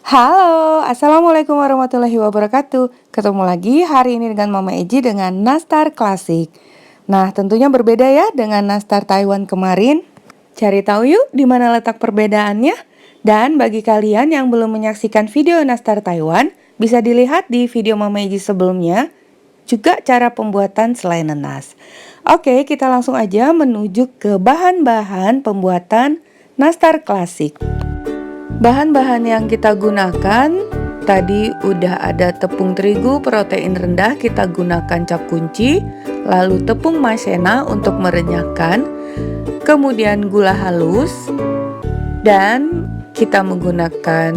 Halo, Assalamualaikum warahmatullahi wabarakatuh. Ketemu lagi hari ini dengan Mama Eji dengan nastar klasik. Nah, tentunya berbeda ya dengan nastar Taiwan kemarin. Cari tahu yuk di mana letak perbedaannya. Dan bagi kalian yang belum menyaksikan video nastar Taiwan, bisa dilihat di video Mama Eji sebelumnya. Juga cara pembuatan selai nanas. Oke, kita langsung aja menuju ke bahan-bahan pembuatan nastar klasik. Bahan-bahan yang kita gunakan tadi udah ada tepung terigu protein rendah, kita gunakan cap kunci, lalu tepung maizena untuk merenyahkan, kemudian gula halus, dan kita menggunakan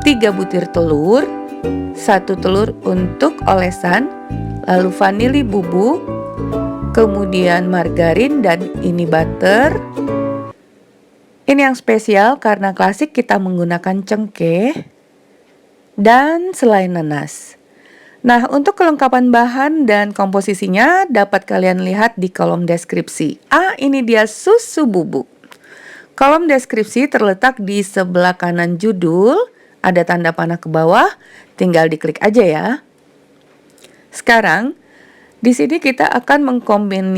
3 butir telur, 1 telur untuk olesan, lalu vanili bubuk, kemudian margarin, dan ini butter. Ini yang spesial karena klasik kita menggunakan cengkeh dan selai nanas. Nah, untuk kelengkapan bahan dan komposisinya dapat kalian lihat di kolom deskripsi. Ini dia susu bubuk. Kolom deskripsi terletak di sebelah kanan judul, ada tanda panah ke bawah, tinggal diklik aja ya. Sekarang, di sini kita akan mengcombine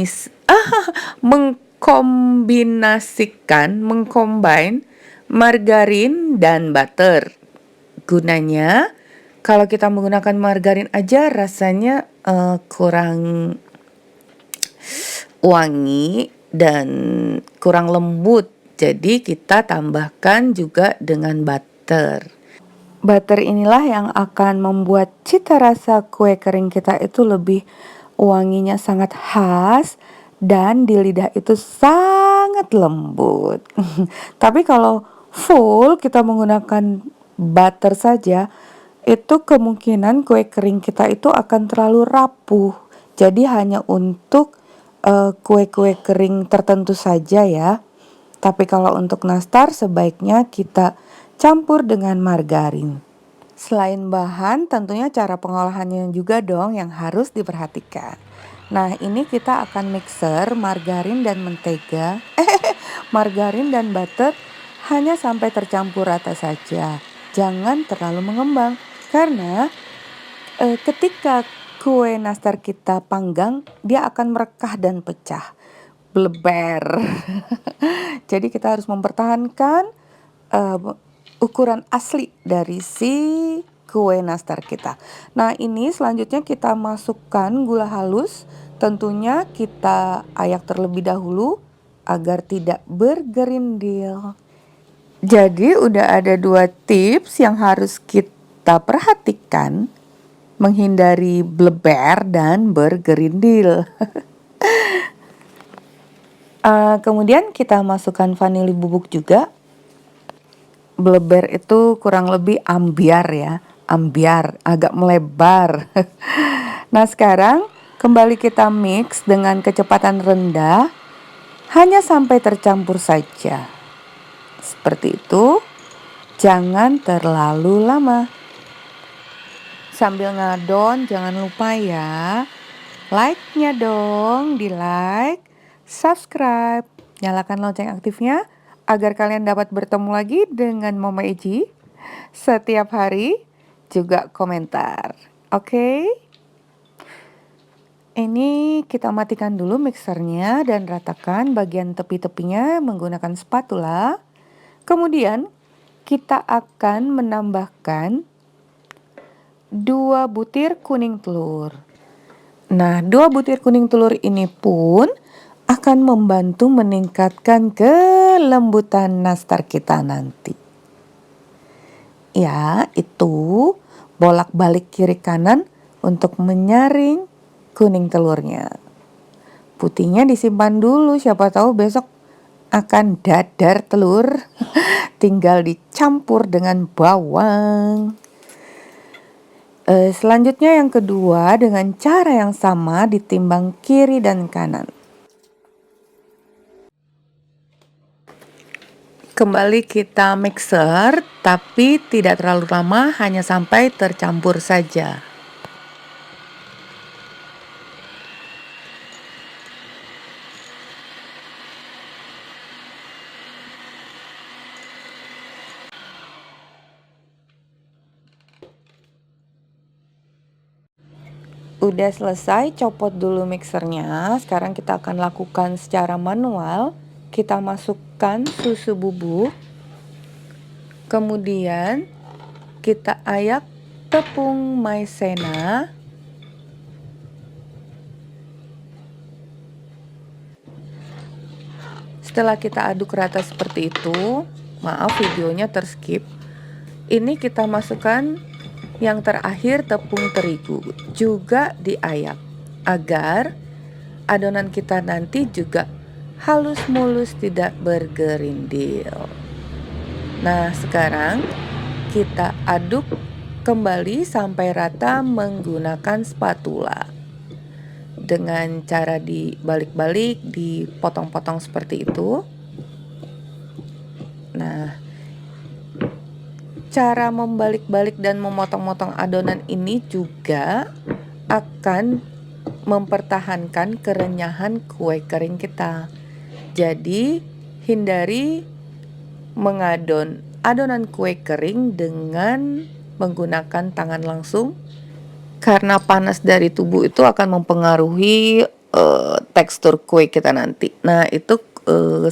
margarin dan butter. Gunanya, kalau kita menggunakan margarin aja rasanya kurang wangi dan kurang lembut. Jadi kita tambahkan juga dengan butter. Butter inilah yang akan membuat cita rasa kue kering kita itu lebih wanginya sangat khas dan di lidah itu sangat lembut. Tapi kalau full kita menggunakan butter saja, itu kemungkinan kue kering kita itu akan terlalu rapuh. Jadi hanya untuk kue-kue kering tertentu saja ya. Tapi kalau untuk nastar sebaiknya kita campur dengan margarin. Selain bahan, tentunya cara pengolahannya juga dong yang harus diperhatikan. Nah, ini kita akan mixer margarin dan mentega, margarin dan butter hanya sampai tercampur rata saja. Jangan terlalu mengembang, karena ketika kue nastar kita panggang, dia akan merekah dan pecah, bleber. Jadi kita harus mempertahankan ukuran asli dari si kue nastar kita. Nah, ini selanjutnya kita masukkan gula halus. Tentunya kita ayak terlebih dahulu agar tidak bergerindil. Jadi udah ada 2 tips yang harus kita perhatikan menghindari bleber dan bergerindil. Kemudian kita masukkan vanili bubuk juga. Bleber itu kurang lebih ambiar ya, ambiar, agak melebar. Nah, sekarang kembali kita mix dengan kecepatan rendah, hanya sampai tercampur saja. Seperti itu, jangan terlalu lama. Sambil ngadon, jangan lupa ya, like-nya dong, di like, subscribe, nyalakan lonceng aktifnya, agar kalian dapat bertemu lagi dengan Mama Eji setiap hari, juga komentar. Oke? Ini kita matikan dulu mixernya dan ratakan bagian tepi-tepinya menggunakan spatula. Kemudian kita akan menambahkan 2 butir kuning telur. Nah, 2 butir kuning telur ini pun akan membantu meningkatkan kelembutan nastar kita nanti. Ya, itu bolak-balik kiri kanan untuk menyaring kuning telurnya. Putihnya disimpan dulu, siapa tahu besok akan dadar telur. Tinggal dicampur dengan bawang. Selanjutnya yang kedua, dengan cara yang sama ditimbang kiri dan kanan. Kembali kita mixer, tapi tidak terlalu lama, hanya sampai tercampur saja. Udah selesai, copot dulu mixernya. Sekarang kita akan lakukan secara manual. Kita masukkan susu bubuk. Kemudian kita ayak tepung maizena. Setelah kita aduk rata seperti itu, maaf videonya terskip. Ini kita masukkan yang terakhir tepung terigu, juga diayak agar adonan kita nanti juga halus mulus, tidak bergerindil. Nah, sekarang kita aduk kembali sampai rata menggunakan spatula. Dengan cara dibalik-balik, dipotong-potong seperti itu. Nah, cara membalik-balik dan memotong-motong adonan ini juga akan mempertahankan kerenyahan kue kering kita. Jadi, hindari mengadon adonan kue kering dengan menggunakan tangan langsung, karena panas dari tubuh itu akan mempengaruhi tekstur kue kita nanti. Nah, itu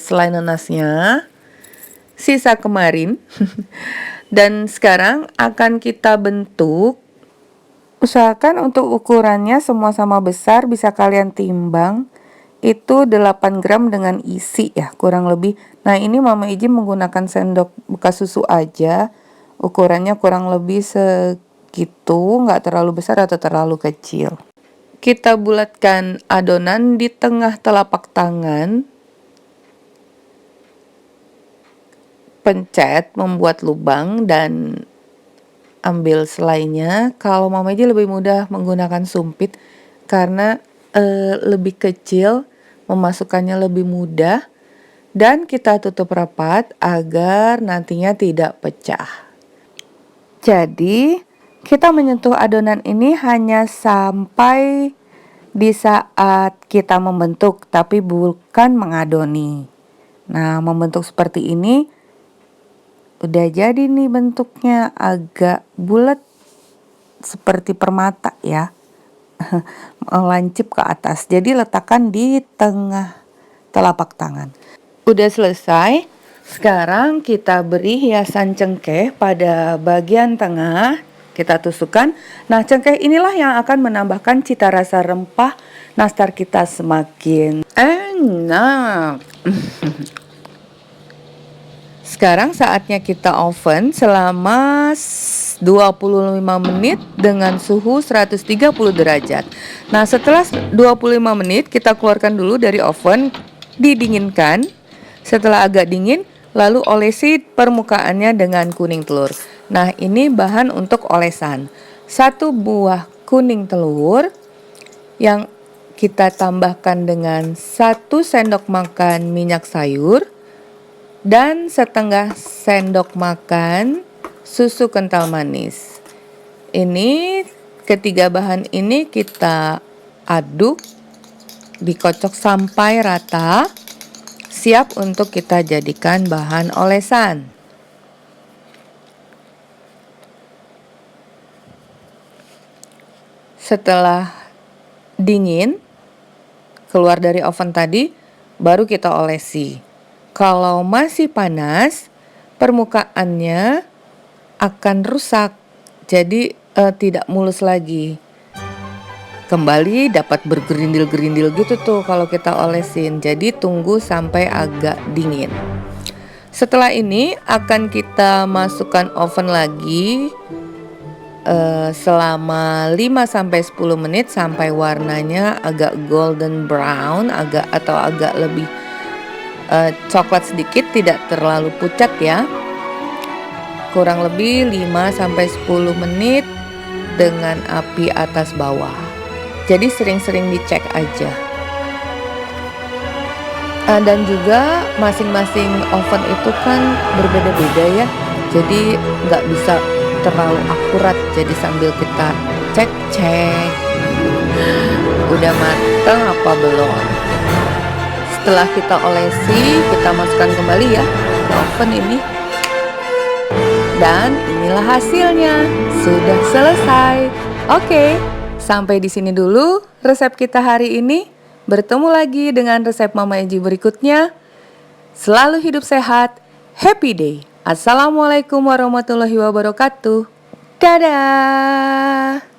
selain nanasnya, sisa kemarin. Dan sekarang akan kita bentuk. Usahakan untuk ukurannya semua sama besar, bisa kalian timbang. Itu 8 gram dengan isi ya, kurang lebih. Nah, ini Mama Iji menggunakan sendok bekas susu aja. Ukurannya kurang lebih segitu, nggak terlalu besar atau terlalu kecil. Kita bulatkan adonan di tengah telapak tangan. Pencet, membuat lubang, dan ambil selainya. Kalau Mama Iji lebih mudah menggunakan sumpit karena lebih kecil, memasukkannya lebih mudah, dan kita tutup rapat agar nantinya tidak pecah. Jadi kita menyentuh adonan ini hanya sampai di saat kita membentuk, tapi bukan mengadoni. Nah, membentuk seperti ini udah jadi nih bentuknya, agak bulat seperti permata ya. Melancip ke atas. Jadi letakkan di tengah telapak tangan. Udah selesai. Sekarang kita beri hiasan cengkeh pada bagian tengah. Kita tusukkan. Nah, cengkeh inilah yang akan menambahkan cita rasa rempah nastar kita semakin enak. Sekarang saatnya kita oven selama 25 menit dengan suhu 130 derajat. Nah, setelah 25 menit kita keluarkan dulu dari oven, didinginkan. Setelah agak dingin, lalu olesi permukaannya dengan kuning telur. Nah, ini bahan untuk olesan. 1 buah kuning telur yang kita tambahkan dengan 1 sendok makan minyak sayur dan setengah sendok makan susu kental manis. Ini ketiga bahan ini kita aduk, dikocok sampai rata, siap untuk kita jadikan bahan olesan. Setelah dingin, keluar dari oven tadi, baru kita olesi. Kalau masih panas, permukaannya akan rusak, jadi tidak mulus lagi. Kembali dapat bergerindil-gerindil gitu tuh kalau kita olesin. Jadi tunggu sampai agak dingin. Setelah ini akan kita masukkan oven lagi selama 5-10 menit sampai warnanya agak golden brown, agak lebih coklat sedikit, tidak terlalu pucat ya. Kurang lebih 5-10 menit dengan api atas bawah. Jadi sering-sering dicek aja. Dan juga masing-masing oven itu kan berbeda-beda ya. Jadi nggak bisa terlalu akurat. Jadi sambil kita cek-cek, udah mateng apa belum. Setelah kita olesi, kita masukkan kembali ya ke oven ini. Dan inilah hasilnya, sudah selesai. Oke, Sampai di sini dulu resep kita hari ini. Bertemu lagi dengan resep Mama Eji berikutnya. Selalu hidup sehat, happy day. Assalamualaikum warahmatullahi wabarakatuh. Dadah.